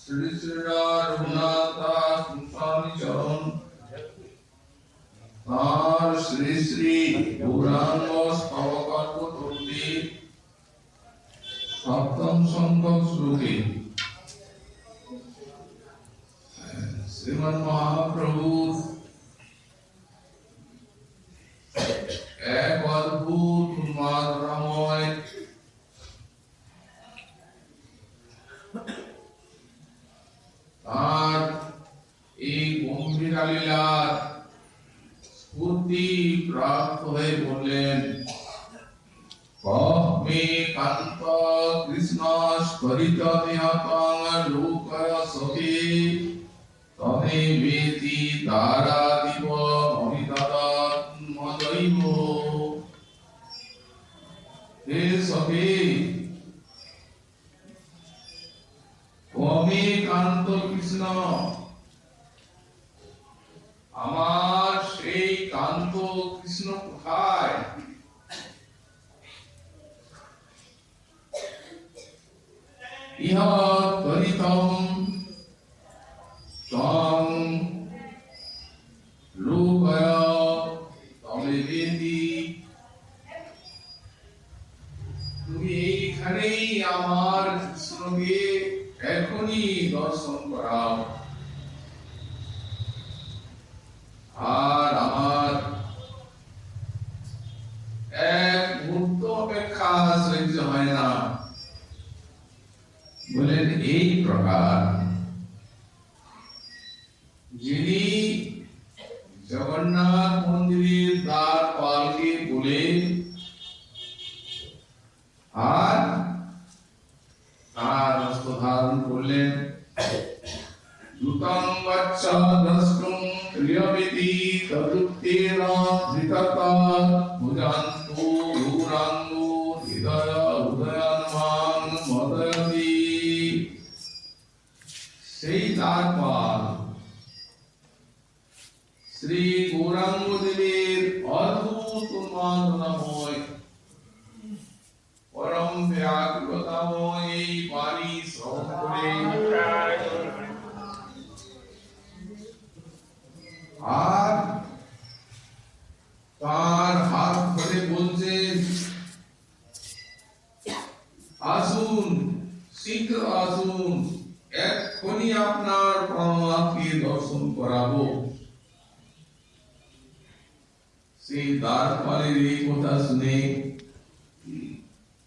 শ্রী শ্রী রঘুনাথ দাস গোস্বামী চরণ তার শ্রী শ্রী গৌরাঙ্গ স্তবকল্প তুলতে সপ্তম সংখ্যক শ্লোকে শ্রীমন মহাপ্রভু এক অদ্ভুত উন্মাদনাময় তার এই গম্ভীরা লীলার স্ফূর্তি প্রাপ্ত হয়ে বললেন, মে কান্ত কৃষ্ণ স্ফরিত নিহতং লোকয় সখে তদে বেতি তারা দিব অভিতদৎ মদৈব। হে সখে, মে কান্ত কৃষ্ণ, আমার সেই কান্ত কৃষ্ণ কোথায়? ইহ ত্বরিতম ত্বং লোকয় তমেবেতি। তুমি এইখানেই আমার কৃষ্ণকে এখনই দর্শন করাও, আর আমার এক মুহূর্ত অপেক্ষা সহ্য হয় না। বলেন এই প্রকার যিনি জগন্নাথ মন্দিরের দ্বার পালকে বলে আর তার হস্ত ধারণ করলেন, দুতং বচ্চ দ্রষ্টুম প্রিয়মিতি তদুক্তেন ধৃতত ভুজান্তু গৌরাঙ্গো হৃদয় উদয়ান্মাং মদয়তি। সেই দ্বারপাল শ্রী গৌরাঙ্গদেবের অদ্ভুত উন্মাদনাময় পরম ব্যাকুলতাময় এই বাণী শ্রবণ করে আর তার হাত ধরে বলছেন, আসুন, শীঘ্র আসুন, এক্ষুনি আপনার প্রাণনাথকে দর্শন করাবো। সেই দ্বারপালের এই কথা শুনে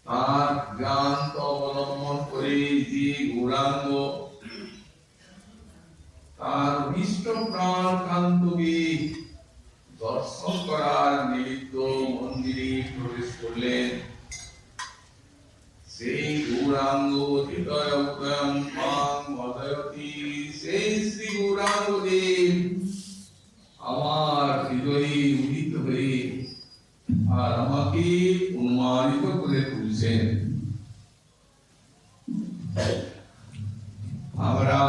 তার জ্ঞান অবলম্বন করে যে গৌরাঙ্গ তার বিষ্ট প্রাণ কান্তকে দর্শন করার নিমিত্ত মন্দিরে প্রবেশ করলেন, সেই গৌরাঙ্গ হৃদয় উদয়ন্মাং মদয়তি। সেই শ্রী গৌরাঙ্গ দেব আমার হৃদয়ে উদিত হয়ে আর আমাকে উন্মাদিত করে তুলছেন। আমরা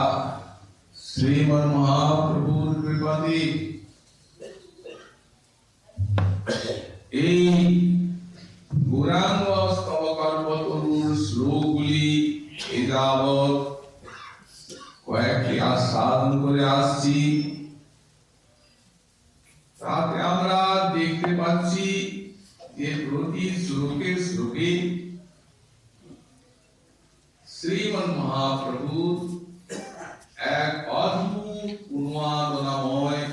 শ্রীমন মহাপ্রভুর কৃপাতে এই গৌরাঙ্গ স্তবকল্পতরুর শ্লোকগুলি এ যাবৎ কয়েকটি আস্বাদন করে আসছি। তাতে আমরা দেখতে পাচ্ছি যে প্রতি শ্লোকে শ্লোকে শ্রীমন মহাপ্রভু এক অদ্ভুত উন্মাদনাময়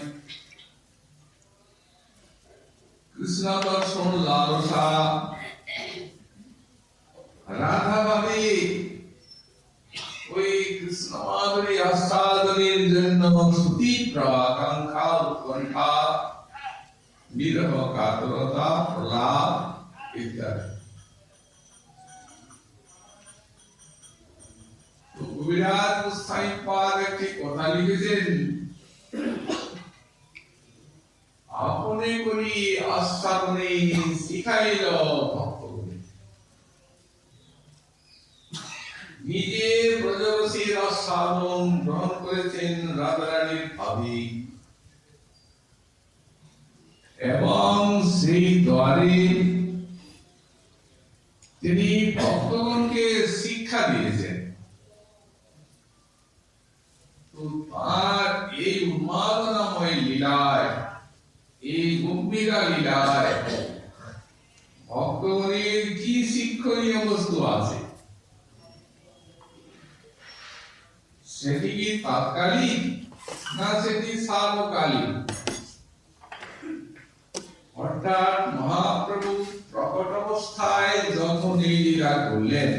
কৃষ্ণ দর্শন লালসা, রাধা ভাবে ওই কৃষ্ণ মাধুরী আস্বাদনের জন্য সুতীব্র আকাঙ্ক্ষা, উৎকণ্ঠা, বিরহ কাতরতা, প্রলাপ ইত্যাদি। কবিরাজ মুস্তাহিদ পাদ একটি কথা লিখেছেন, আপনি করি আস্বাদনে শিখাইল ভক্তগণ। নিজে ব্রজরসীর আস্বাদন গ্রহণ করেছেন রাধারানীর ভাবে এবং সেই দ্বারে তিনি ভক্তগণকে শিক্ষা দিয়েছেন। তো তার এই উন্মাদনাময় লীলায়, এই গম্ভীরা লীলায় ভক্তগণের কি শিক্ষণীয় বস্তু আছে? সেটি কি তাৎকালিক না সেটি সার্বকালিক? অর্থাৎ মহাপ্রভু প্রকট অবস্থায় যখন এই লীলা করলেন,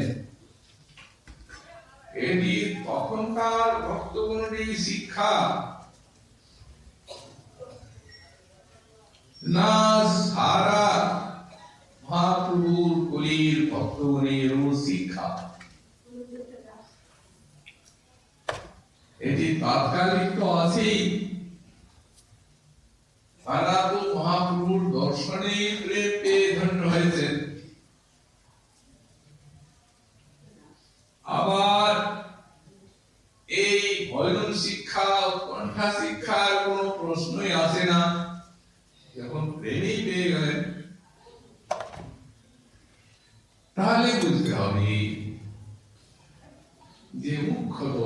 এটি তখনকার ভক্তগণের শিক্ষা না সারা মহাপ্রভুর কলির ভক্তগণের শিক্ষা? এটি তাৎকালিক তো আছেই, তারা তো মহাপ্রভুর দর্শনে প্রেম পেয়ে ধন্য হয়েছেন। আবার এই ভজন শিক্ষা, কণ্ঠা শিক্ষার কোন প্রশ্নই আসে না, যখন প্রেমেই পেয়ে গেলেন। তাহলে বুঝতে হবে যে মুখ্যত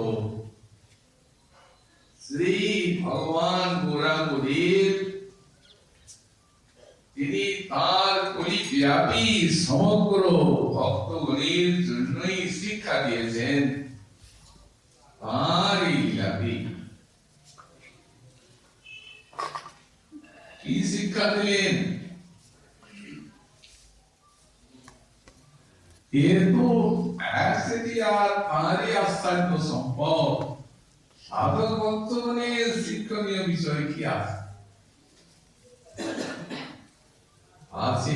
শ্রী ভগবান গৌরাঙ্গদেব তিনি তার কলিব্যাপী সমগ্র ভক্তগণের জন্যই শিক্ষা দিয়েছেন। তার এই লীলাতে কি শিক্ষা দিলেন? এর তো সেটি আর তাঁরই আশ্চর্য সম্পদ। সাধক ভক্তগণের শিক্ষণীয় বিষয় কি আছে? আছে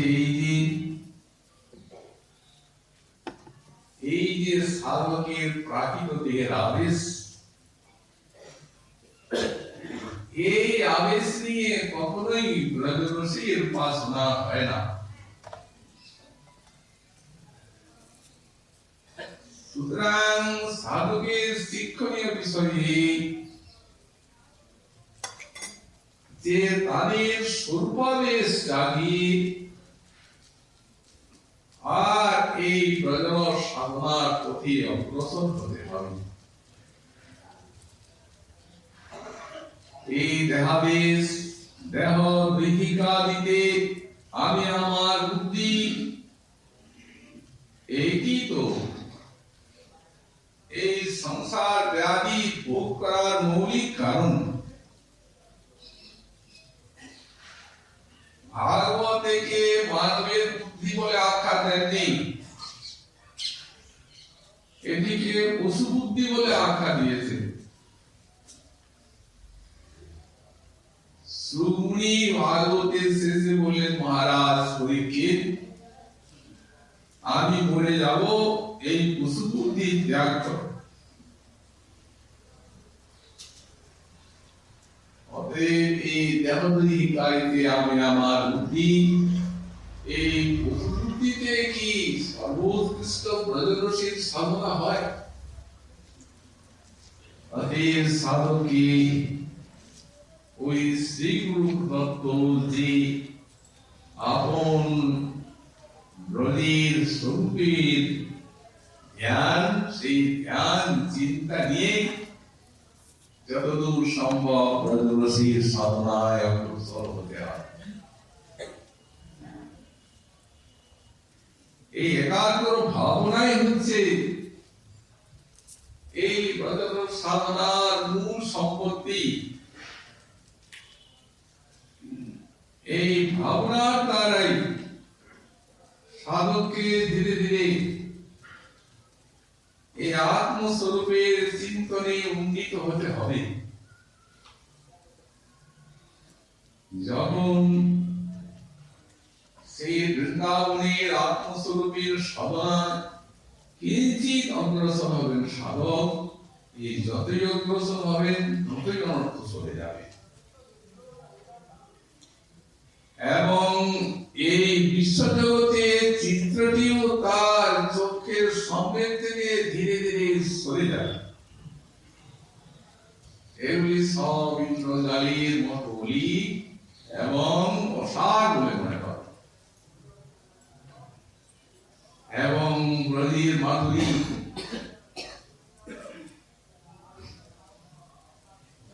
এই যে সাধকের প্রাকৃত দেহের আবেশ, এই আবেশ নিয়ে কখনোই ব্রজরসের উপাসনা হয় না। সুতরাং সাধকের শিক্ষণীয় বিষয় যে তাদের স্বরূপাবেশ জাগিয়ে আর এই ব্রজ সাধনার পথে অগ্রসর হতে হবে। এই দেহাবেশ, দেহ দৈহিকা দিতে আমি আমার বুদ্ধি, এইটি তো এই সংসার ব্যাধি ভোগ করার মৌলিক কারণ। ভাগবতে কে মানবের বুদ্ধি বলে আখ্যা দেননি, এটিকে পশু বুদ্ধি বলে আখ্যা দিয়েছে। সুমুনি ভাগবতের শেষে বললেন, মহারাজ পরীক্ষিত, আমি মরে যাব, এই পশু বুদ্ধি ত্যাগ করো। অতএব এই দেহদৈহিকারিতে আমি আমার বুদ্ধি, এই পশু বুদ্ধিতে কি সর্বোৎকৃষ্ট ব্রজরসের সাধনা হয়? অতএব সাধককে ওই শ্রী গুরু দত্ত যে আপন ব্রজের স্বরূপের জ্ঞান, সেই জ্ঞান চিন্তা নিয়ে যতদূর সম্ভব ব্রজরসের সাধনায় অগ্রসর হতে হয়। এই একাগ্র ভাবনাই হচ্ছে এই ব্রজরস সাধনার মূল সম্পত্তি। এই ভাবনার দ্বারাই সাধককে ধীরে ধীরে এই আত্মস্বরূপের চিন্তনে উন্নীত হতে হবে। যখন সেই বৃন্দাবনের আত্মস্বরূপের সাধনা কিঞ্চিত অগ্রসর হবেন সাধক, এই যতই অগ্রসর হবেন ততই অনর্থ চলে যাবে। এবং এই বিশ্বজগতের চিত্রটিও তার চোখের সামনে থেকে ধীরে ধীরে সরে যাবে। এগুলি সব ইন্দ্রজালীর মতো অলি এবং অসার বলে মনে করে, এবং ব্রজের মাধুরী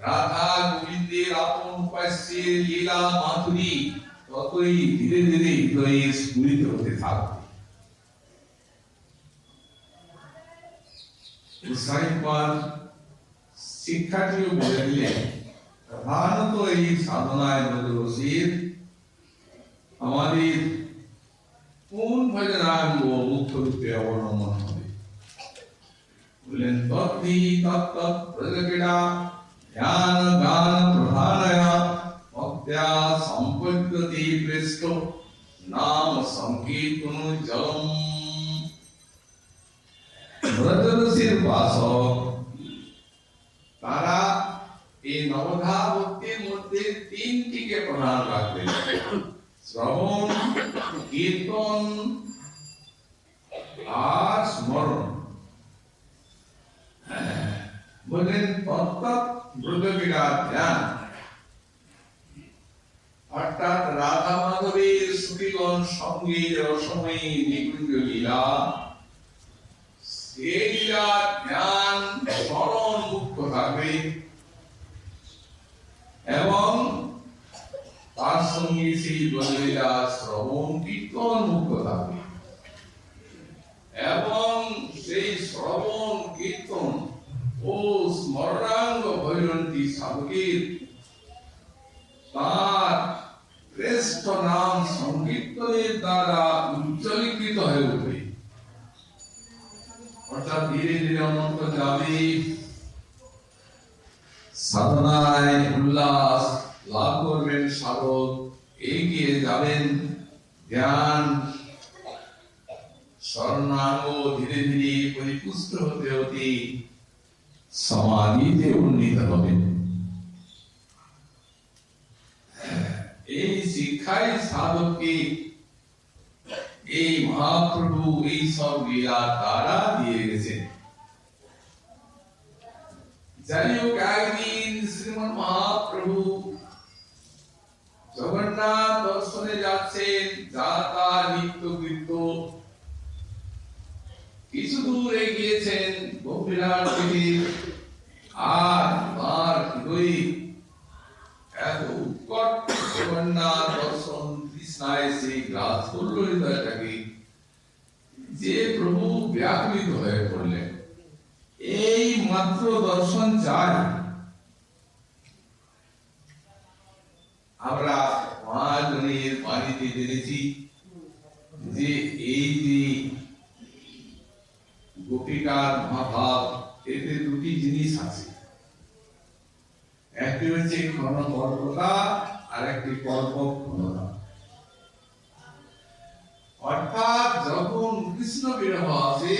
রাধা গোবিন্দের আপন উপাস্যের লীলা মাধুরী ততই ধীরে ধীরে হৃদয়ে স্ফুরিত হতে থাকবে। শিক্ষাটিও বলে দিলেন প্রধানত এই সাধনায় রসির আমাদের কোন ভজনাঙ্গ মুখ্য রূপে অবলম্বন হবে। বললেন তদ্ধি তত্ত্ব প্রজকিরা ধ্যান গান প্রধানয়া ভক্ত্যা সম্পদ্যতি পৃষ্ঠ নাম সংকীর্তন জলম। ব্রজরসির উপাসক তারা এই নবধা ভক্তির মধ্যে তিনটিকে প্রধান রাখবেন: শ্রবণ, কীর্তন আর স্মরণ। বললেন তত্ত্ব ব্রজক্রীড়া ধ্যান, অর্থাৎ রাধা মাধবের সুখীগণ সঙ্গে রসময়ী নিকুঞ্জ লীলা, সেই লীলা ধ্যান স্মরণ মুখ্য থাকবে এবং তার সঙ্গে সেই ব্রজলীলা শ্রবণ কীর্তন মুখ্য থাকবে এবং সেই শ্রবণ কীর্তন ও স্মরণাঙ্গ ভজনটি সাধকের তার শ্রেষ্ঠ নাম সংকীর্তনের দ্বারা উজ্জ্বলীকৃত হয়ে উঠবে। অর্থাৎ ধীরে ধীরে অনন্ত যাবে, সাধনায় উল্লাস লাভ করবেন সাধক, এগিয়ে যাবেন, জ্ঞান স্মরণাঙ্গ ধীরে ধীরে পরিপুষ্ট হতে হতে সমাধিতে উন্নীত হবেন। এই শিক্ষাই সাধককে এই মহাপ্রভু এই সব লীলা দ্বারা দিয়ে গেছেন। যাই হোক, একদিন শ্রীমন মহাপ্রভু জগন্নাথ দর্শনে যাচ্ছেন, যা তার নিত্যকৃত্য। কিছু দূর এগিয়েছেন গম্ভীরার থেকে, আর তার হৃদয়ে এত উৎকট জগন্নাথ দর্শন তৃষ্ণায় সেই গ্রাস করল হৃদয়টাকে যে প্রভু ব্যাকুলিত হয়ে পড়লেন। এই মাত্র দর্শন চাই। আমরা মহাজনের বাড়িতে জেনেছি যে এই যে গোপিকার মহাভাব, এতে দুটি জিনিস আছে, একটি হচ্ছে ক্ষণকল্পতা আর একটি কল্পক্ষণতা। অর্থাৎ যখন কৃষ্ণ বিরহ আসে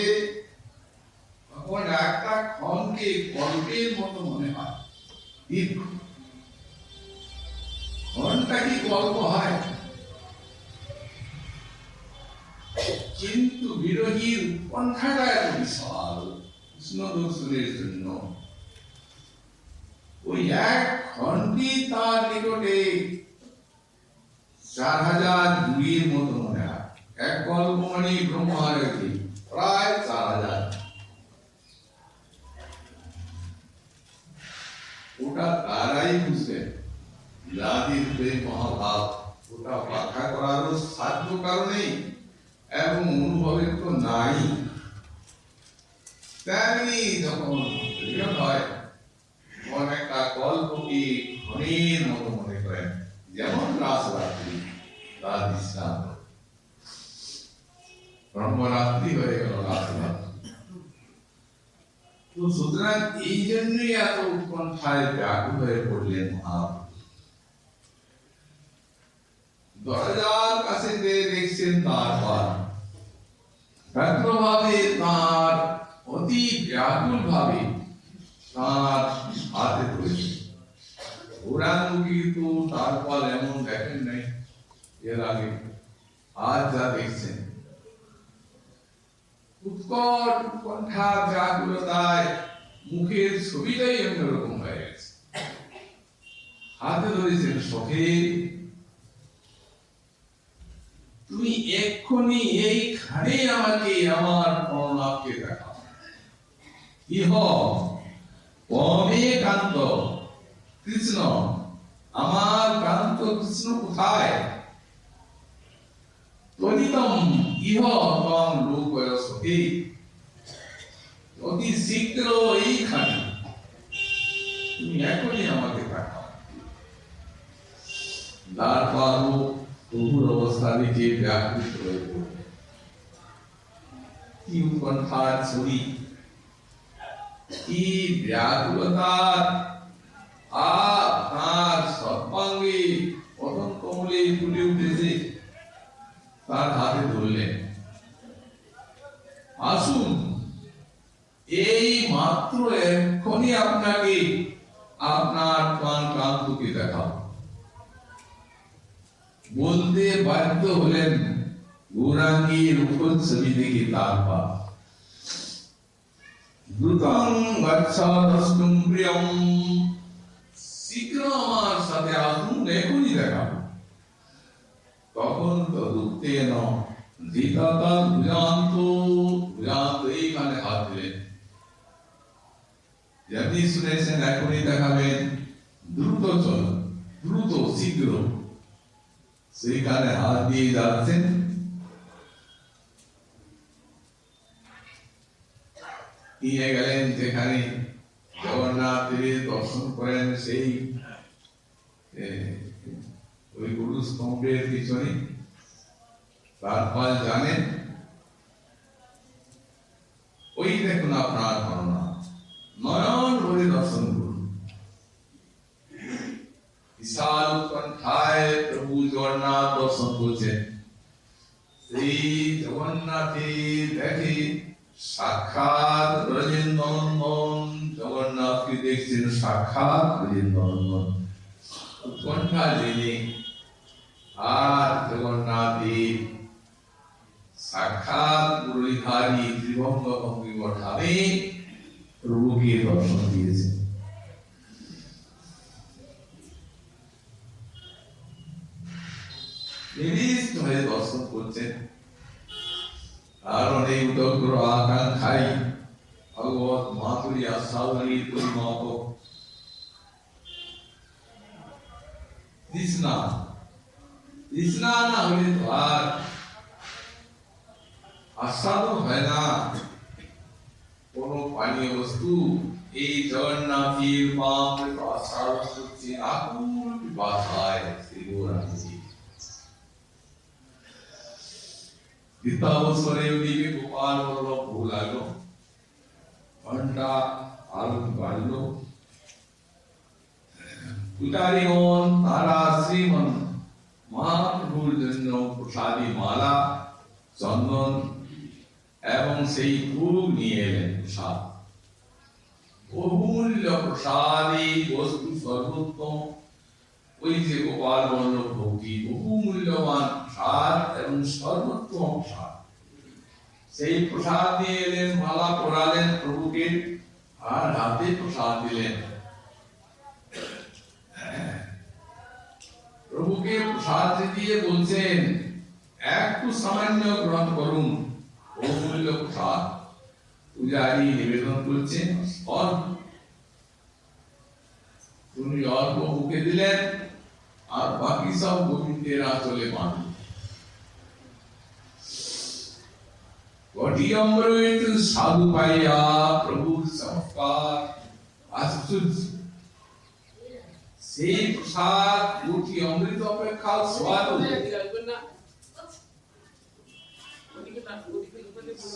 তখন একটা ক্ষণকে কল্পের মতো মনে হয়, দীর্ঘ। ক্ষণটা কি কল্প হয়? কিন্তু বিরোহীর উৎকণ্ঠাটা এত বিশাল কৃষ্ণ দর্শনের জন্য, ওই এক ক্ষণটি তার নিকটে 4000 যুগের মতো মনে হয়। এক কল্প মানে ব্রহ্মারতি প্রায় 4000। ওটা তারাই বুঝলেন লাদির মহাভাব, ওটা ব্যাখ্যা করারও সাধ্য কারণেই এবং অনুভবের তো নাই। তেমনি যখন হয় অনেকটা কল্পকে ক্ষণের মতো মনে করেন, যেমন রাসরাত্রি তার দৃষ্টান্ত। ব্রহ্মরাত্রি হয়ে গেল রাসরাত্রি। তো সুতরাং এই জন্যই এত উৎকণ্ঠায় ব্যাকুল হয়ে পড়লেন মহাপ্রভু। দরজার কাছে দেখছেন তারপর ব্যগ্রভাবে তার অতি ব্যাকুল ভাবে তার হাতে ধরেছে। গৌরাঙ্গী তো তারপর এমন দেখেন নাই এর আগে, আজ যা দেখছেন উৎকট উৎকণ্ঠা ব্যাকুলতায় মুখের ছবিটাই অন্যরকম হয়ে গেছে। হাতে ধরেছেন, সখে তুমি এক্ষুনি এইখানে আমাকে আমার প্রণামকে দেখাও। ইহ কমে কান্ত কৃষ্ণ, আমার কান্ত কৃষ্ণ কোথায়? ত্বরিতম ইহ ত্বং লোকয় সখী, অতি শীঘ্র এইখানে তুমি এখনই আমাকে দেখাও। দ্বারপাল প্রভুর অবস্থা দেখে ব্যাকুল হয়ে পড়ল। কি উৎকণ্ঠার ছবি, কি ব্যাকুলতার! আর তার সর্বাঙ্গে পদম কমলে ফুটে উঠেছে। তার হাতে ধরলেন, আসুন, এই মাত্র এক্ষুনি আপনাকে আপনার প্রাণ কান্তকে দেখাও। বলতে বাধ্য হলেন গৌরাঙ্গীর উপর ছবি দেখে তার পা। দ্রুতং গচ্ছাদস্তুম প্রিয়ম, শীঘ্র আমার সাথে আসুন, এখনই দেখাবো। তখন তদুক্তেন ধৃততা ভুজান্ত, ভুজান্ত এইখানে হাত দিলেন। যেমনি শুনেছেন এখনই দেখাবেন, দ্রুত চল, দ্রুত শীঘ্র, সেইখানে হাত দিয়ে যাচ্ছেন। নিয়ে গেলেন যেখানে জগন্নাথের দর্শন করেন, সেই ওই গুরু স্তম্ভের পিছনে। তারপর জানেন ওই দেখুন আপনার ধারণা, নয়ন ভরে দর্শন করুন। বিশাল উৎকণ্ঠায় প্রভু জগন্নাথ দর্শন করছেন। সেই জগন্নাথের দেখে সাক্ষাৎ ব্রজেন্দ্রনন্দন, জগন্নাথকে দেখছেন সাক্ষাৎ ব্রজেন্দ্রনন্দন। উৎকণ্ঠা জেনে আর জগন্নাথের সাক্ষাৎ মুরলীধারী ত্রিভঙ্গ ভঙ্গিমা ধামে প্রভুকে দর্শন দিয়েছে। নিবিষ্ট হয়ে দর্শন করছেন। আর অনেক উদগ্র আকাঙ্ক্ষাই ভগবত মাধুরী আস্বাদনীর পরিণত তৃষ্ণা, তৃষ্ণা না হলে তো আর আস্বাদন হয় না কোন পানীয় বস্তু। এই জগন্নাথের পামৃত আস্বাদন করছে আকুল পিপাসায় শ্রী গৌরাঙ্গজি। গীতাবসরে ওদিকে গোপাল বল্লভ ভোগ লাগলো, ঘন্টা আরতি বাড়লো। পূজারীগণ তারা শ্রীমন মহাপ্রভুর জন্য প্রসাদী মালা, চন্দন এবং সেই ফুল নিয়ে এলেন। প্রসাদ, বহুমূল্য প্রসাদী বস্তু, সর্বোত্তম ওই যে গোপাল বল্লভ ভক্তি, বহুমূল্যবান প্রসাদ এবং সর্বোত্তম প্রসাদ। সেই প্রসাদ নিয়ে এলেন, মালা পরালেন প্রভুকে, আর হাতে প্রসাদ দিলেন। প্রভুকে প্রসাদ দিয়ে বলছেন, একটু সামান্য গ্রহণ করুন, বহুমূল্য প্রসাদ। পূজারী নিবেদন করছেন, তুমি অল্প মুখে দিলেন, আর বাকি সব গোবিন্দের আঁচলে বাঁধলেন। কটি অমৃত সাধু পাইয়া প্রভুর চমৎকার আশ্চর্য। সেই প্রসাদ কোটি অমৃত অপেক্ষা স্বাদ,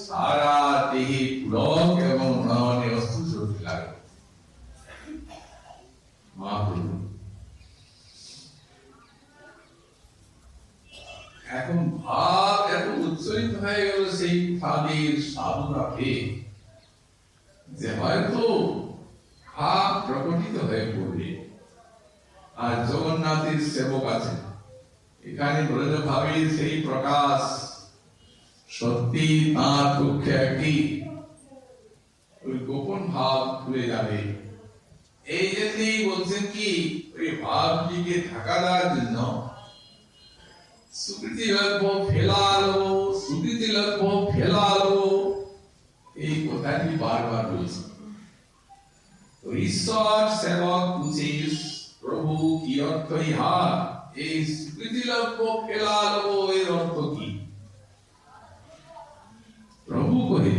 সারা দেহে পুলক এবং নয়নে অশ্রু ঝরতে লাগলো। মহাপ্রভু এখন ভাব এত উচ্চরিত হয়ে গেল সেই ভাবের সাধনা পেয়ে, যে হয়তো ভাব প্রকটিত হয়ে পড়বে। আর জগন্নাথের সেবক আছে এখানে, ব্রজ ভাবের সেই প্রকাশ সত্যি তাঁর পক্ষে একটি ওই গোপন ভাব খুলে যাবে। এই জন্যই বলছেন কি, ওই ভাবটিকে ঢাকা দেওয়ার জন্য সুকৃতি লক্ষ্য ফেলালো, সুকৃতি লক্ষ্য ফেলালো, এই কথাটি বারবার বলছে। তো ঈশ্বর সেবক বুঝিস প্রভু কি অর্থ ইহার? এই স্মৃতিলভ্য খেলালভ এর অর্থ কি? প্রভু কহে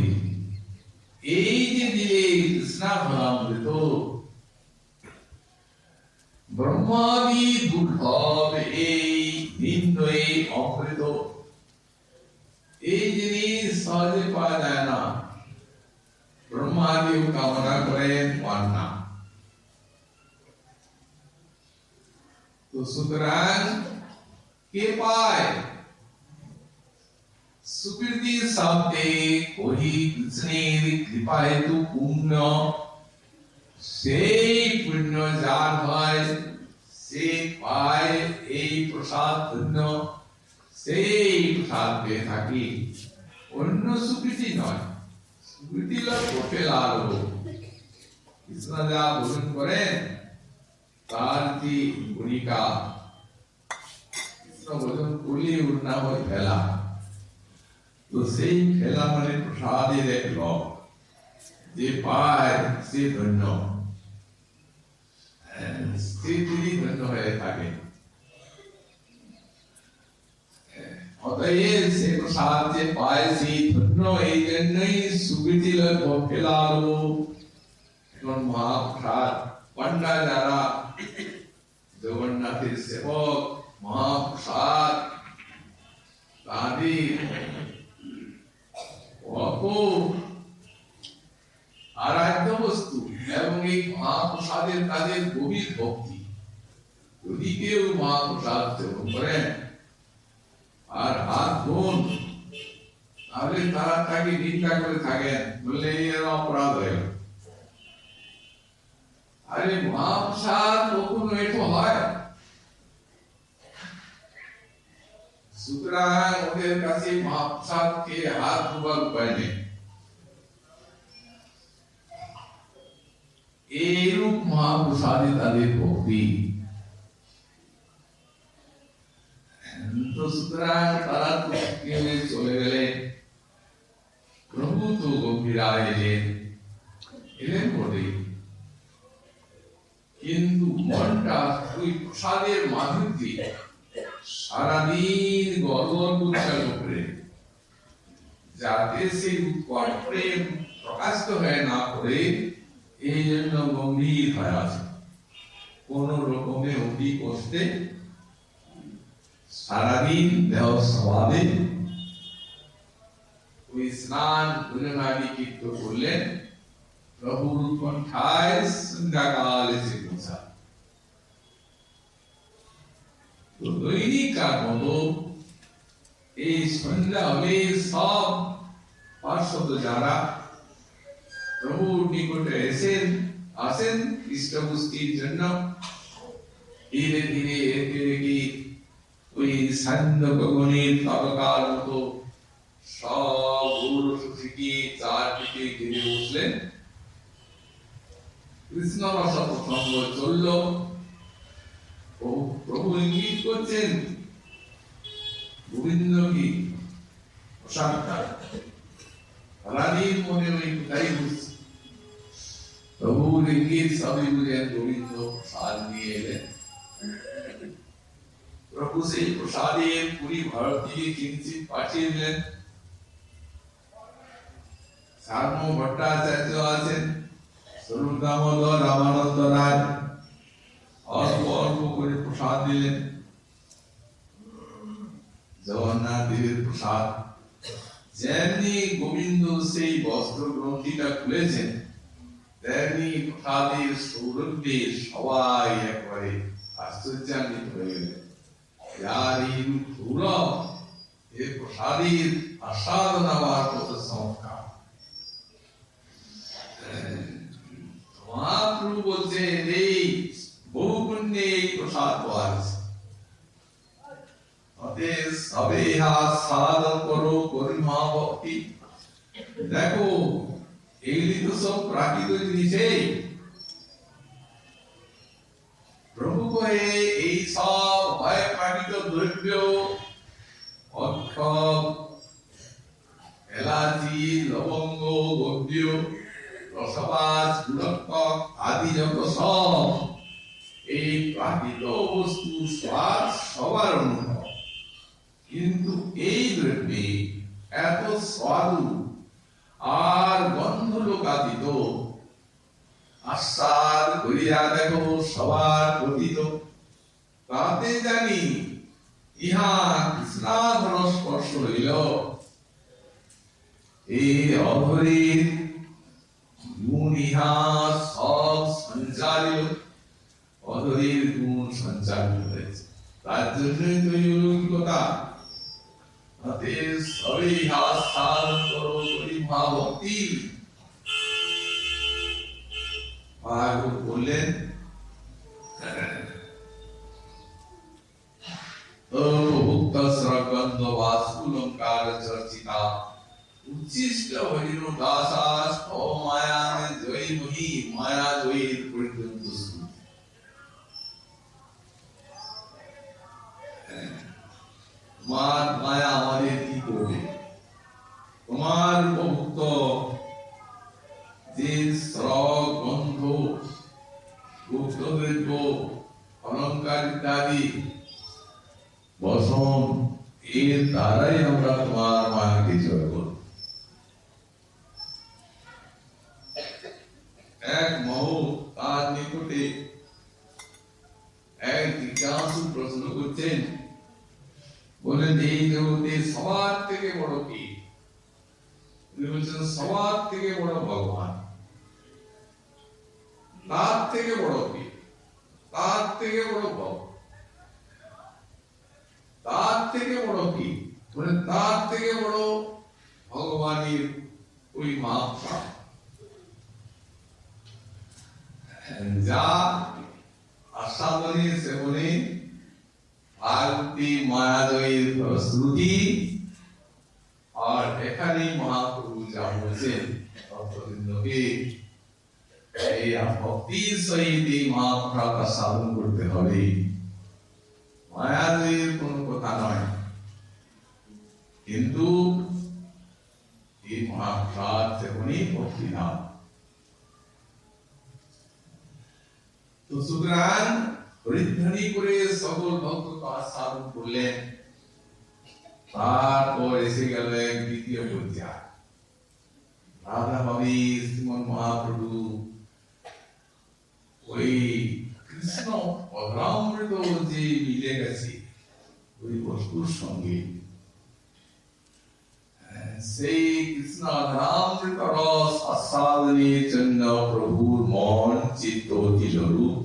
এই যে দিলে কৃষ্ণাভরামৃত ব্রহ্মাদি দুর্লভ এই নিন্দয়ে অমৃত, এই জিনিস সহজে পাওয়া যায় না, ব্রহ্মাদিও কামনা করেন পান না। তো সুতরাং কে পায়? সুকৃতি শব্দে কহি কৃষ্ণের কৃপা হেতু পুণ্য, সেই পুণ্য যার হয় সে পায় এই প্রসাদ পুণ্য, সেই প্রসাদ পেয়ে থাকি, অন্য সুকৃতি নয়। সুকৃতি লোকে লাল কৃষ্ণ যা ভোজন করেন তার কি ভূমিকা, কৃষ্ণ ভোজন করলে ওর নাম হয় ফেলা। তো সেই ফেলা মানে প্রসাদের এক লোক, যে পায় সে ধন্য, সে তিনি ধন্য হয়ে থাকে। অতএব সে প্রসাদ যে পায় সেই ধন্য, এই জন্যই সুকৃতি লোক ফেলালো। এখন মহাপ্রসাদ পান্ডা যারা জগন্নাথের সেবক, মহাপ্রসাদ তাদের আরাধ্য বস্তু, এবং এই মহাপ্রসাদের তাদের গভীর ভক্তি। যদি কেউ মহাপ্রসাদ সেবন করেন আর হাত ধোন, তাহলে তারা তাকে নিন্দা করে থাকেন, বললে এর অপরাধ হয়ে গেল। আরে মহাপ্রসাদ কখনো এটা হয়? সুতরাং ওদের কাছে মহাপ্রসাদ কে হাত ধোবার উপায় নেই। এইরূপ মহাপ্রসাদে তাদের ভক্তি। তো সুতরাং তারা তো চলে গেলেন, প্রভু তো গম্ভীরা এলেন বটে, কিন্তু মনটা ওই প্রসাদের মাধুর্যে সারাদিন গড়গড় করছে উপরে, যাতে সেই উৎকট প্রেম প্রকাশিত হয়ে না করে, এই জন্য গম্ভীর হয়ে আছে। কোন রকমে অতি কষ্টে সারাদিন দেহ স্বভাবে ওই স্নান পূজনাদি কীর্ত করলেন, প্রভুর উৎকণ্ঠায় সন্ধ্যাকাল এসে পৌঁছা। তো দৈনিক কার মতো এই সন্ধ্যা হলে সব পার্শ্বদ যারা প্রভুর নিকটে আসেন ইষ্টপুষ্টির জন্য, ধীরে ধীরে এতে দেখি ওই সান্ধ্য গগনের তরকার মতো সব গৌরসুখী চারদিকে ঘিরে বসলেন। কৃষ্ণ রস প্রসঙ্গ চলল, প্রভু ইঙ্গিত করছেন গোবিন্দ কি প্রসাদটা রানীর মনে ওই কোথায় বুঝছে। প্রভুর ইঙ্গিত সবই বুঝেন, গোবিন্দ প্রসাদ নিয়ে এলেন। প্রভু সেই প্রসাদের পুরী ভারতীয় কিঞ্চিত পাঠিয়ে দিলেন। সার্ম ভট্টাচার্য আছেন, স্বরূপ দামোদর, রামানন্দ রায়, অল্প অল্প করে প্রসাদ দিলেন। জগন্নাথ দেবের প্রসাদ যেমনি গোবিন্দ সেই বস্ত্র গ্রন্থিটা খুলেছেন, তেমনি প্রসাদের সৌরভে সবাই একবারে আশ্চর্যান্বিত হয়ে গেলেন। যার এই রূপ সৌরভ, এ প্রসাদের আস্বাদন হওয়ার কত সংখ্যা। মহাপ্রভু বলছে এই বহু পুণ্যে এই প্রসাদ পাওয়া গেছে, অতএব সবে আস্বাদন করো করিমা ভক্তি। দেখো এগুলি তো সব প্রাকৃত জিনিসেই। প্রভু কহে এই সব হয় প্রাকৃত দ্রব্য, অক্ষম, এলাচি, লবঙ্গ, গব্য, রসবাজ, গুড়ক্ক আদি যত সব এই প্রাকৃত বস্তু স্বাদ সবার অনুভব, কিন্তু এই দ্রব্যে এত স্বাদু আর গন্ধ লোকাতীত, আস্বাদ করিয়া দেখো সবার পতিত, তাতে জানি ইহা কৃষ্ণাধর স্পর্শ হইল। এই অধরের গুণ ইহা সব সঞ্চারিত, অধরের গুণ সঞ্চারিত হয়েছে, তার জন্যই তো এই অলৌকিকতা। তাতে সবে ইহা স্থান করো করি মহাভক্তি। ভাগবত বললেন ভুক্ত স্রগন্ধ বাসুলঙ্কার চর্চিতা উচ্ছিষ্ট হরিণ দাসাস ও মায়া জয়ী মহি মায়া জয়ীর পর্যন্ত তোমার মায়া আমাদের কি করবে? তোমার উপভুক্ত যে শ্রগ গন্ধ গুপ্তদ্রব্য অলঙ্কার ইত্যাদি বসন, এর দ্বারাই আমরা তোমার মায়াকে জয় করব। এক মহু তার নিকটে এক জিজ্ঞাসু প্রশ্ন করছেন, বলেন এই জগতে সবার থেকে বড় কি? উনি বলছেন সবার থেকে বড় ভগবান। তার থেকে বড় কি? তার থেকে বড় ভগবান। তার থেকে বড় কি? বলে তার থেকে বড় ভগবানের ওই মাত্রা, যা আস্বাদনে সেবনে ভারতী মায়াদয়ের প্রস্তুতি। আর এখানে মহাপ্রভু যা বলছেন ভক্তবৃন্দকে, এই ভক্তির সহিত এই মহাপ্রসাদ সাধন করতে হবে। মায়াদয়ের কোন কথা নয়, কিন্তু এই মহাপ্রসাদ সেবনই ভক্তি নাম। তো সুতরাং হরিধ্বনি করে সকল ভক্তকে আস্বাদন করলেন। তারপর এসে গেল এক দ্বিতীয় পর্যায়, রাধা ভাবি শ্রীমন মহাপ্রভু ওই কৃষ্ণ অধরামৃত যে মিলে গেছে ওই বস্তুর সঙ্গে, সেই কৃষ্ণ অধরামৃত রস আস্বাদনের জন্য প্রভুর মন চিত্ত দিল রূপ।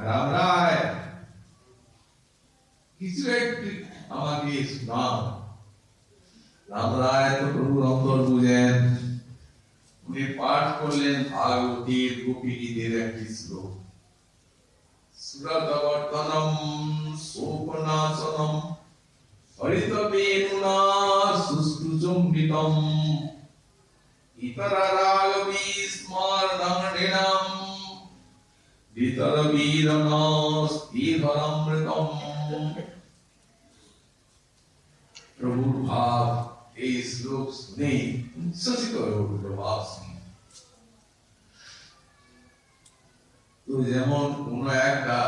রাম রায় কিছু একটি আমাকে শোনাও। রাম রায় তো প্রভুর অন্তর বুঝেন, উনি পাঠ করলেন ভাগবতীর গোপীদের একটি শ্লোক, সুরতবর্তনম শোকনাশনম হরিতবেণুনা সুস্পৃজম্বিতম ইতরারাগবিস্মরণাম বিতরবীরনস্তিধরমৃতম। প্রভুর ভাব এই শ্লোক শুনে উচ্ছ্বসিত হয়ে উঠল। ভাব শুনে তো যেমন কোন একটা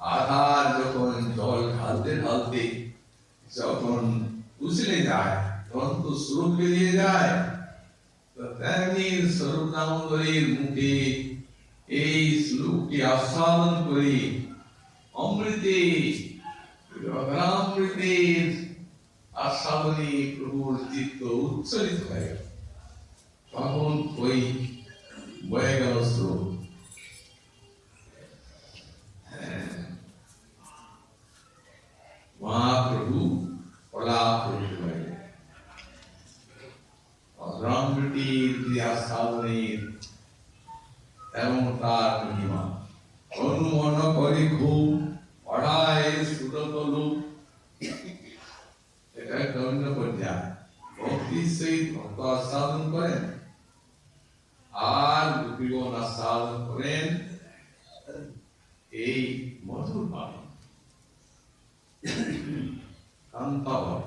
আধার যখন জল ঢালতে ঢালতে যখন উছলে যায় তখন তো স্রোত বেরিয়ে যায়, তো তেমনি স্বরূপ দামোদরের মুখে এই শ্লোকটি আস্বাদন করে অমৃতে অমৃতের আস্বাদনে প্রভুর চিত্ত উচ্ছ্বসিত হয়ে গেল। তখন ওই বয়ে গেল স্রোত। মহাপ্রভু পলাপ্রভু হয়ে গেল। অধরামৃতির যে আস্বাদনের এবং তার মহিমা অনুমন করে খুব পড়ায় সুরতলু। এটা একটা অন্য পর্যায়ে ভক্তির সহিত ভক্ত আস্বাদন করেন আর গোপীগণ আস্বাদন করেন এই মধুর পানি কান্তা হয়।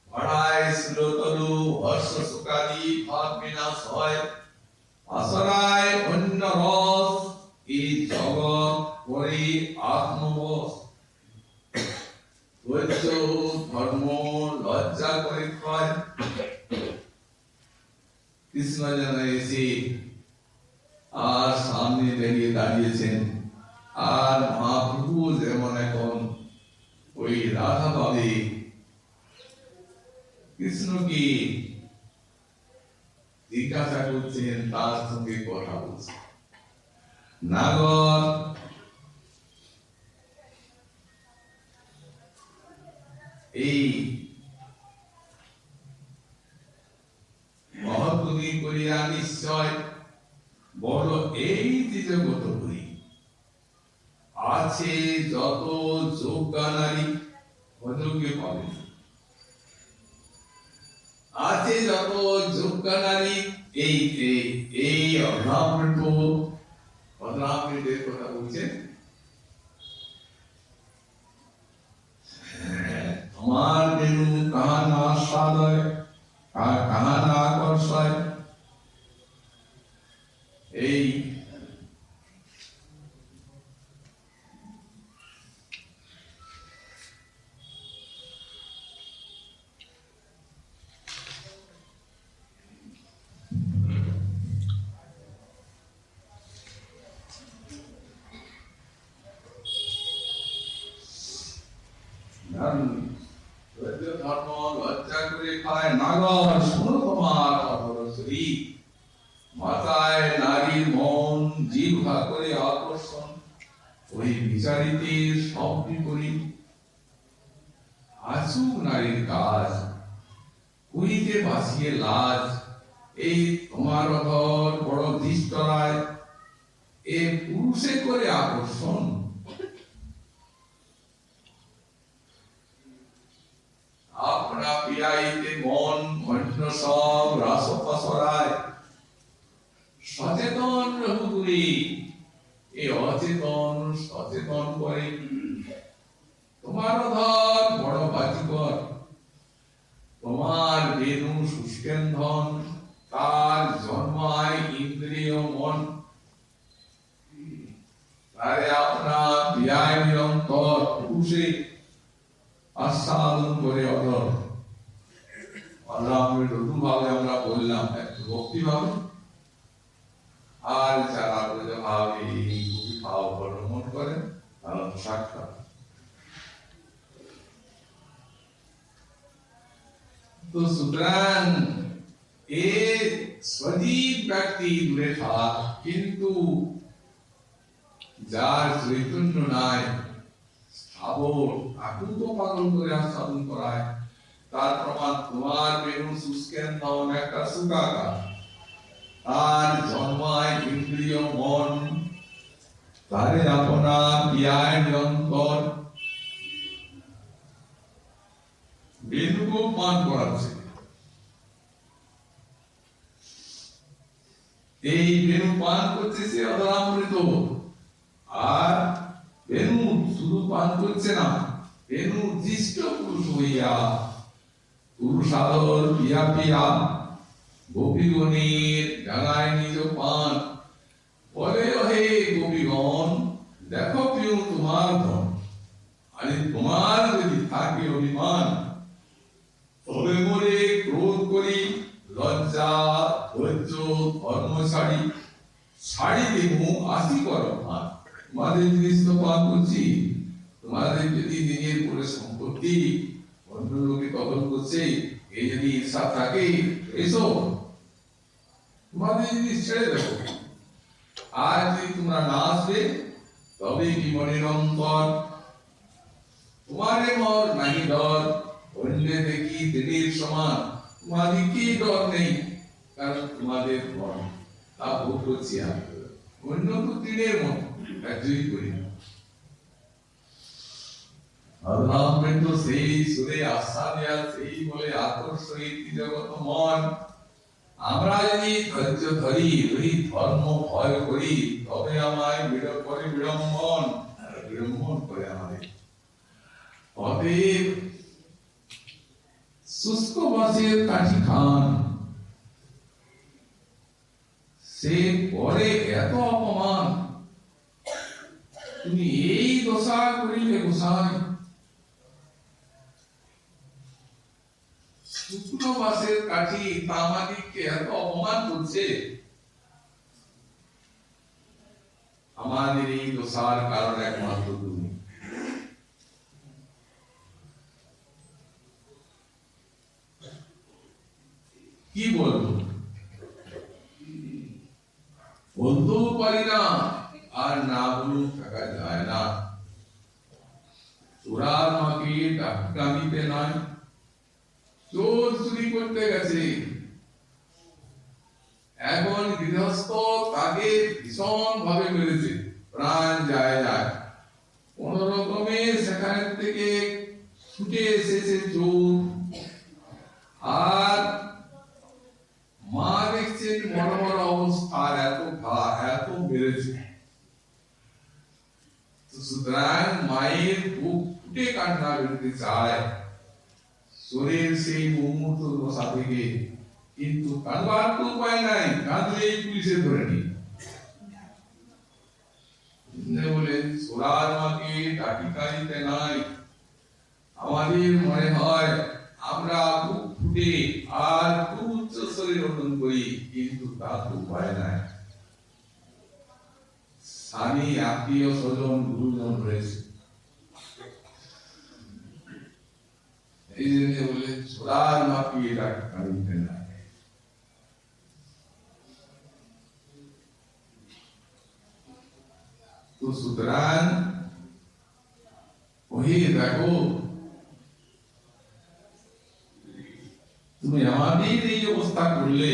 পড়ায় সুরতলু হর্ষ সুকাদি ভাব বিনাশ হয়। আসরায় অন্য রস এই জগৎ করে আত্মবশ ধৈর্য ধর্ম লজ্জা করে ক্ষয় কৃষ্ণ যেন এসে আর সামনে দাঁড়িয়েছেন আর মহাপ্রভু যেমন এখন ওই রাধা পাবে কৃষ্ণকে জিজ্ঞাসা করছেন তার সঙ্গে কথা বলছেন নাগর এই মহৎগুণী করিয়া নিশ্চয় বড় এই যে জগৎ করি আছে যত যোগ্যা নারী অযোগ্য পাবে আছে যত যোগ্যা নারী এই এই অধরামৃতের কথা বলছেন আমার বেনু কাহা না আস্বাদয় কাহা না আকর্ষয় এই ধর্ম লজ্জা করে খায় নাগর শোনো তোমার অপরশ্রী মাথায় নারীর মন জিহ্বা করে আকর্ষণ ওই বিচারিতে সব বিপরীত আচুক নারীর কাজ করিতে বাঁচিয়ে লাজ এই তোমার অধর বড় ধৃষ্টরায় এ পুরুষে করে আকর্ষণ আপনা পিয়াইতে মন অন্য সব রাসপাসরায় সচেতন রঘুগুরি এ অচেতন সচেতন করে তোমার ধর বড় বাজিকর তোমার বেনু শুষ্কেন্ধন তার জন্মায় ইন্দ্রিয় মন তারে আপনা পিয়ায় নিরন্তর পুরুষে আস্বাদন করে অধর ভাবে আমরা বললাম একটু ভক্তি ভাবে আর যারা ভাবে ভাব অবলম্বন করেন তারা সাক্ষাৎ তো সুতরাং এ সজীব ব্যক্তি দূরে থাক কিন্তু যার চৈতন্য নাই স্থাবর আকুত পালন করে আস্বাদন করায় তার প্রমাণ তোমার বেনু শুষ্কেন্ধন একটা সুকাকার তার জন্মায় ইন্দ্রিয় মন তারে আপনা পিয়ায় নিরন্তর বেনুকে পান করাচ্ছে এই বেনু পান করছে সে অধরামৃত আর বেনু শুধু পান করছে না বেনু দৃষ্ট পুরুষ হইয়া পুরুষাদর পিয়া পিয়া গোপীগণের ডাঙায় নিজ পান বলে হে গোপীগণ দেখো প্রিয় তোমার ধন আরে তোমার যদি থাকে অভিমান তবে মোরে ক্রোধ করি লজ্জা ধৈর্য ধর্ম ছাড়ি দেবো আসি করো ভান তোমাদের জিনিস তো পান করছি তোমাদের যদি নিজের করে সম্পত্তি অন্য লোকে দখল করছে এই যদি ঈর্ষা থাকে এসো তোমাদের জিনিস ছেড়ে দেবো আর যদি তোমরা না আসবে তবে কি মনের অন্তর তোমারে মর নাহি ডর অন্য দেখি দিনের সমান তোমাদের কি ডর নেই কারণ তোমাদের মন তা ভোগ করছি আমি অন্য তো দিনের মন কার্যই করি না অধরামৃত সেই সুরে আস্থা দেয়া সেই বলে আকর্ষণী জগৎ মন আমরা যদি ধৈর্য ধরি ওই ধর্ম ভয় করি তবে আমায় বিড়ম্বন করে আমাদের অতএব শুষ্ক বাসের কাঠি খান সে পরে এত অপমান, তুমি এই দশা করিলে গোসাই। শুক্ল মাসের কাঠি তামাদিককে এত অপমান করছে, আমাদের এই দশার কারণ একমাত্র তুমি। কি বলবো, বলতেও পারি না, আর না বলেও থাকা যায় না। চোরার মাকে ডাকামিতে নয়, চোর চুরি করতে গেছে, এখন গৃহস্থ তাকে ভীষণ ভাবে মেরেছে, প্রাণ যায় যায়। কোন রকমে সেখান থেকে ছুটে এসেছে চোর, আর মা দেখছেন বড় বড় অবস্থা, এত ঘা, এত মেরেছে। সুতরাং মায়ের বুক ফুটে কান্না করতে চায় শরীর সেই মুহূর্ত দশা থেকে, কিন্তু কাঁদবার তো উপায় নাই, কাঁদলেই পুলিশে ধরে নি। বলে সোরার মাকে ডাকি কাঁদিতে নাই, আমাদের মনে হয় আমরা বুক ফুটে আর খুব উচ্চ শরীর রোদন করি, কিন্তু তা তো উপায় নাই। স্বামী আত্মীয় স্বজন গুরুজন রয়েছে, এই জন্য বলে সোরার মাকে ডাকি কাঁদিতে নাই। তো সুতরাং ওই দেখো, তুমি আমাদের এই অবস্থা করলে,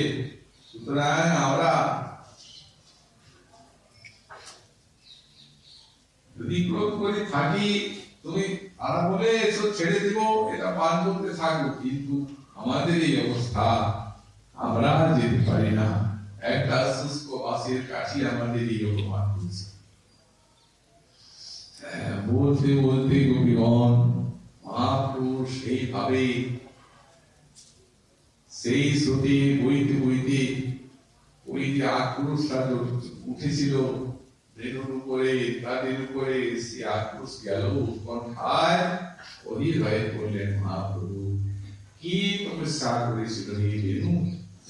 সুতরাং আমরা যদি ক্রোধ করে থাকি, তুমি আর বলে এসব ছেড়ে দিব, এটা পান করতে থাকবো, কিন্তু আমাদের এই অবস্থা, আমরা যেতে পারি না। একটা শুষ্ক বাঁশের কাঠি আমাদের এই অপমান করছে। বলতে বলতে গোপীগণ মহাপ্রভু সেইভাবে সেই স্রোতে বইতে বইতে ওই যে আক্রোশটা উঠেছিল রেণুর উপরে, তাদের উপরে, সে আক্রোশ গেল কণ্ঠায়, অধীর হয়ে পড়লেন মহাপ্রভু। কি তপস্যা করেছিল এই রেণু,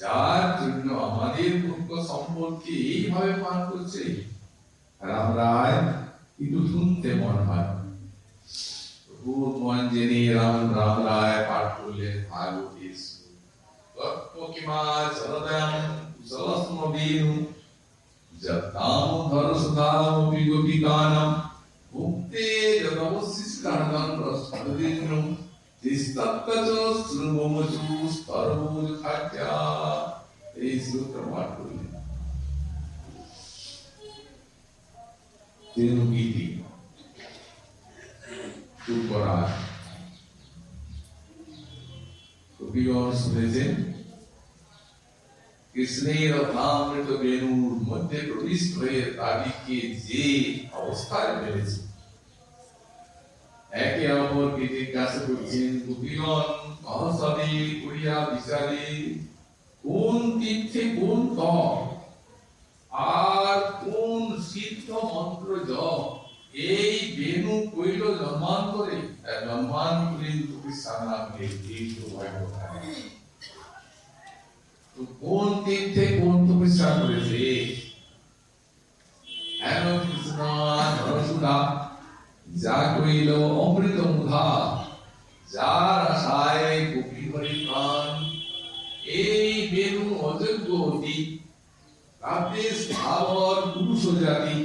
যার জন্য আমাদের ভক্ত সম্পদকে এইভাবে পান করছে, আর আমরা কিন্তু শুনতে মন হয়। প্রভু মন জেনে রাম রাম রায় পাঠ করলেন ভাগবতের তত্ত্বকিমা চরদয়ম কুশলস্মবেনু যদ্দামোদর সুধামপি গোপিকানাম মুক্তে যদবশিষ্টানন্দন রসপদিন্নু তিস্তত্তচ শ্রুবমচু স্তরভুজ খাদ্যা। এই শ্লোকটা পাঠ করলেন। গীতি যুবরাজ গোপীগণ শুনেছেন কৃষ্ণের অমৃত বেণুর মধ্যে প্রবিষ্ট হয়ে তাদেরকে যে অবস্থায় ফেলেছে, একে অপরকে জিজ্ঞাসা করছেন গোপীগণ সহসবে করিয়া বিচারে, কোন তীর্থে কোন তপ আর কোন সিদ্ধ মন্ত্র জপ এই বেণু কইল জন্মান্তরে, জন্মান্তরে কোন তীর্থে কোন তপস্যা করেছে। কৃষ্ণ ধরসুধা যা কইল অমৃত মুধা, যার আশায় গোপী হরি প্রাণ, এই বেণু অযোগ্য অতি, তাতে স্থাবর পুরুষ জাতি,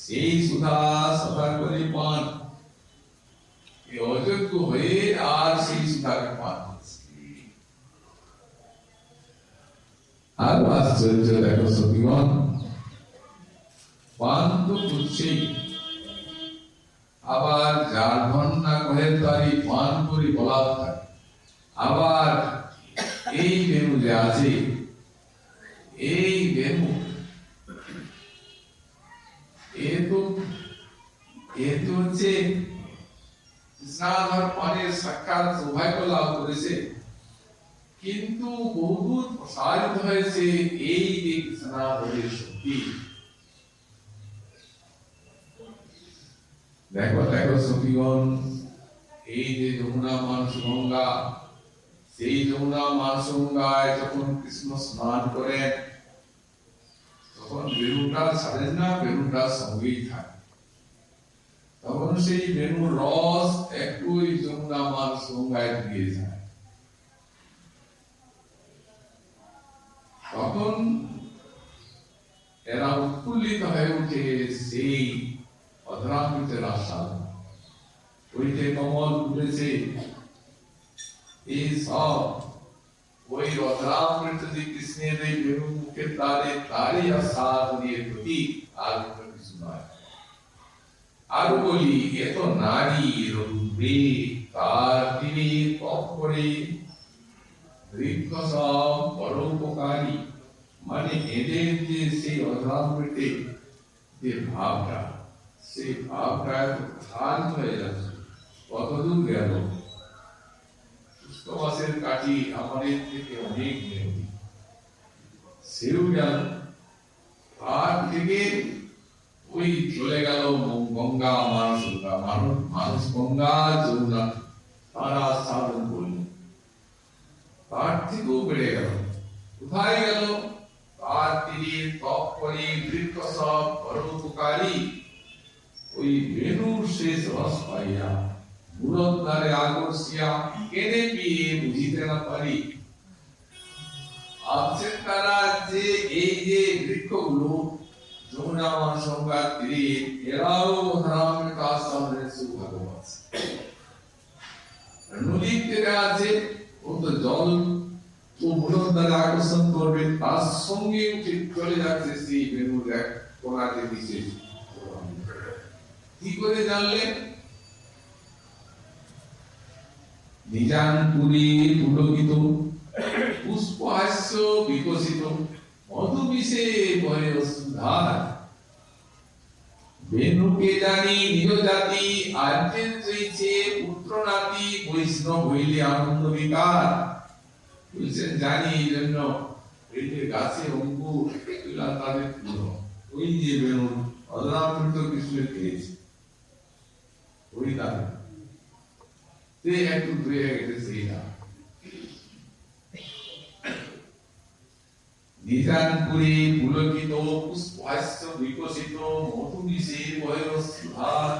সেই সুধা সদা করে পান, অযোগ্য হয়ে আর সেই সুধাকে পান। আর আশ্চর্য দেখো সতীগণ, পান তো করছেই, আবার যার ধন না কহে তারই পান করে বলা থাকে। আবার এই বেণু যে আছে, এই বেণু হচ্ছে স্নাধর পানের সাক্ষাৎ সৌভাগ্য লাভ করেছে। কিন্তু বহুদূর প্রসারিত হয়েছে এই যে কৃষ্ণাবলীর শক্তি। দেখো দেখো সখীগণ, এই যে যমুনা মানস গঙ্গা, সেই যমুনা মানস গঙ্গায় যখন কৃষ্ণ স্নান করেন তখন বেণুটা ছাড়েন না, বেণুটা সঙ্গেই থাকে। তখন সেই বেণুর রস একটু যমুনা মানস গঙ্গায় দিয়ে যায়। তখন এরা উৎফুল্লিত হয়ে উঠে সেই অধরামৃতের আস্বাদ। ওই যে কমল ফুটেছে, এই সব ওই অধরামৃত যে কৃষ্ণের এই বেণু মুখের তারই আস্বাদ নিয়ে প্রতীক, আর কিছু নয়। আর বলি এত নারী রূপে তার তিনি তপ করে বৃক্ষ সব পরোপকারী, মানে এদের যে সেই অধরামৃতে যে ভাবটা, সেই ভাবটা প্রধান হয়ে যাচ্ছে। কতদূর গেল, পুষ্পবাসের কাঠি আমাদের থেকে অনেক মেহনতি, সেও গেল। তার থেকে ওই চলে গেল গঙ্গা মানস গঙ্গা, মানুষ গঙ্গা যমুনা তারা সাধন করল। তার থেকেও বেড়ে গেল, কোথায় গেল? তার তিনি তপ করে বৃক্ষ সব পরোপকারী, ওই বেণুর শেষ রস পাইয়া মূলদ্বারে আকর্ষিয়া কেনে পিয়ে বুঝিতে না পারি। ভাবছেন তারা যে এই যে বৃক্ষগুলো যমুনা মানস গঙ্গার তীরে, এরাও ধরামের কাজ সামনে সৌভাগ্য পাচ্ছে। নদীর তীরে আছে, ও তো জল ও মূলদ্বারে আকর্ষণ করবে, তার সঙ্গে চলে যাচ্ছে সেই বেণুর এক কোনাতে বিশেষ। কি করে জানলেন? নিজানপুরী পুলকিত পুষ্পহাস্য বিকশিত মধুবিষে বহে সুধার, বেণুকে জানি নিজ জাতি আর্যের চৈছে পুত্র নাতি, বৈষ্ণব হইলে আনন্দ বিকার। বলছেন জানি এই জন্য এই যে গাছে অঙ্কুর তুলা তাদের পুরো ওই যে বেণুর অধরামৃত কৃষ্ণের খেয়েছে, ওই তাদের সে একটু ধুয়ে গেছে সেই না। নিজানপুরী পুলকিত পুষ্পহাস্য বিকশিত মধুবিষে বহে সুধার,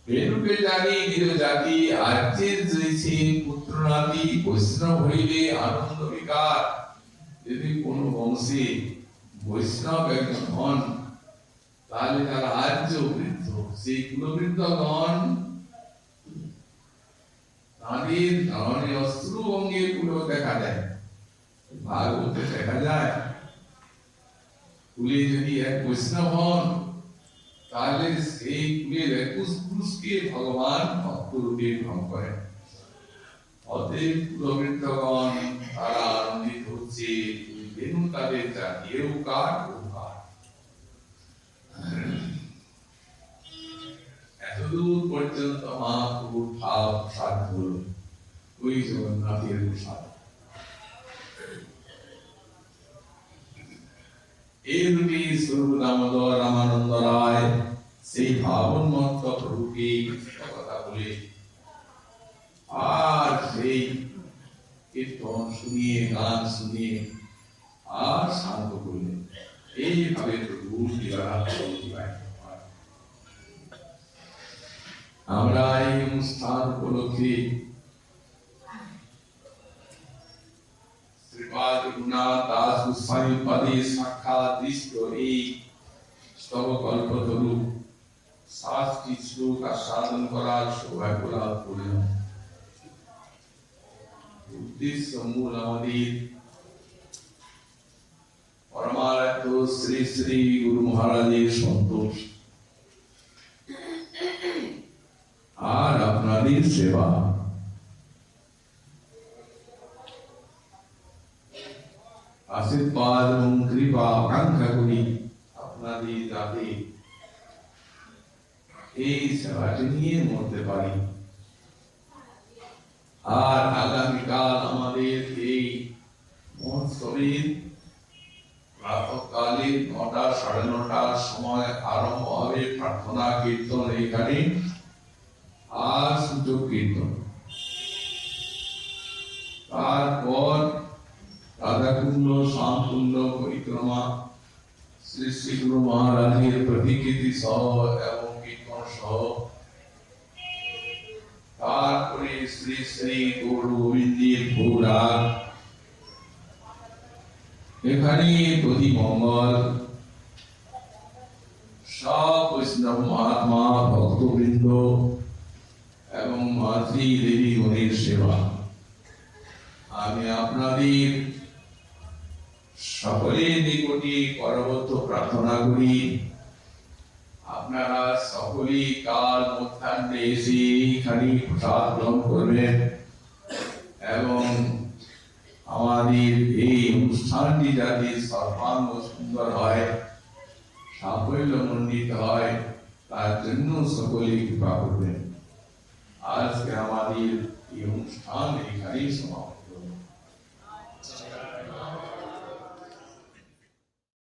বেণুকে জানি নিজ জাতি আর্যের জয়ছে পুত্র নাতি, বৈষ্ণব হইলে আনন্দ বিকার। যদি কোন বংশে বৈষ্ণব একজন হন, তাহলে তারা আর্য বৃদ্ধ, সেই কুলবৃদ্ধগণ তাদের ধরনে অশ্রু অঙ্গে পুরো দেখা যায়। ভাগবতে দেখা যায়, কুলে যদি এক বৈষ্ণব হন, তাহলে সেই কুলের 21 পুরুষকে ভগবান ভক্ত রূপে গ্রহণ করেন। অতএব কুলবৃদ্ধগণ তারা আনন্দিত হচ্ছে, বেণু তাদের জাতীয় কার উপকার। এতদূর পর্যন্ত মহাপ্রভুর ভাব সাধ হল ওই জগন্নাথের প্রসাদ। এই দুটি স্বরূপ দামোদর রামানন্দ রায় সেই ভাবন্মত্ত প্রভুকে কথা বলে আর সেই কীর্তন শুনিয়ে গান শুনিয়ে আর শান্ত করলেন। এইভাবে প্রভুর লীলা আমরা এই অনুষ্ঠান উপলক্ষে শ্রীপাদ রঘুনাথ দাস গোস্বামী পদে সাক্ষাৎ দৃষ্ট এই স্তব কল্পতরু 7টি শ্লোক আস্বাদন করার সৌভাগ্য লাভ করলাম। উদ্দেশ্য মূল আমাদের পরমারাধ্য শ্রী শ্রী গুরু মহারাজের সন্তোষ আর আপনাদের সেবা। আশীর্বাদ এবং কৃপা আকাঙ্ক্ষা করি আপনাদের যাতে এই সেবাটি নিয়ে মরতে পারি। আর আগামীকাল আমাদের এই মহোৎসবের প্রাতঃকালীন ৯টা ৯:৩০ সময় আরম্ভ হবে প্রার্থনা কীর্তন এখানে, আর সূচক কীর্তন। তারপর রাধাকুণ্ড শ্যামকুণ্ড পরিক্রমা, শ্রী শ্রী গুরু মহারাজের প্রতিকৃতি সহ এবং কীর্তন সহ, তারপরে শ্রী শ্রী গৌর গোবিন্দের ভোগরাগ। এখানে প্রতি মঙ্গল সব বৈষ্ণব মহাত্মা ভক্তবৃন্দ এবং মাতৃ দেবী গণের সেবা। আমি আপনাদের সকলের নিকটে করবত প্রার্থনা করি, আপনারা সকলেই কাল মধ্যাহ্নে এসে এখানে প্রসাদ গ্রহণ করবেন এবং আমাদের এই অনুষ্ঠানটি যাতে সর্বাঙ্গ সুন্দর হয়, সাফল্যমণ্ডিত হয়, তার জন্য সকলেই কৃপা করবেন। আজকে আমাদের এই অনুষ্ঠান এখানেই সমাপ্ত।